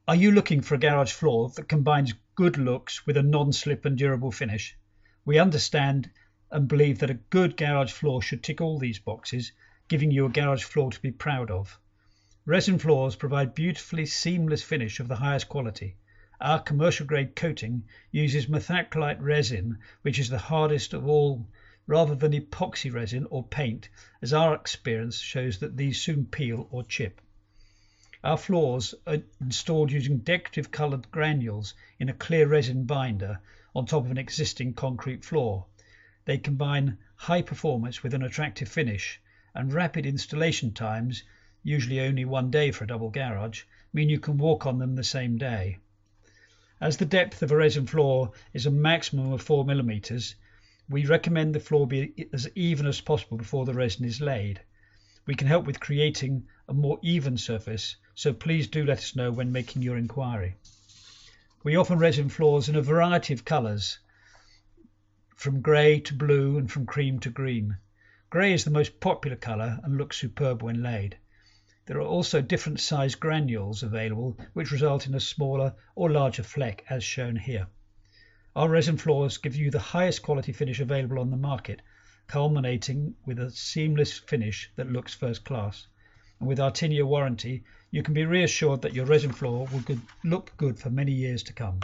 Are you looking for a garage floor that combines good looks with a non-slip and durable finish? We understand and believe that a good garage floor should tick all these boxes, giving you a garage floor to be proud of. Resin floors provide beautifully seamless finish of the highest quality. Our commercial grade coating uses methacrylate resin, which is the hardest of all, rather than epoxy resin or paint, as our experience shows that these soon peel or chip. Our floors are installed using decorative coloured granules in a clear resin binder on top of an existing concrete floor. They combine high performance with an attractive finish, and rapid installation times, usually only 1 day for a double garage, mean you can walk on them the same day. As the depth of a resin floor is a maximum of 4 mm, we recommend the floor be as even as possible before the resin is laid. We can help with creating a more even surface, so please do let us know when making your inquiry. We offer resin floors in a variety of colours, from grey to blue and from cream to green. Grey is the most popular colour and looks superb when laid. There are also different size granules available, which result in a smaller or larger flake, as shown here. Our resin floors give you the highest quality finish available on the market, culminating with a seamless finish that looks first class. And with our 10-year warranty, you can be reassured that your resin floor will look good for many years to come.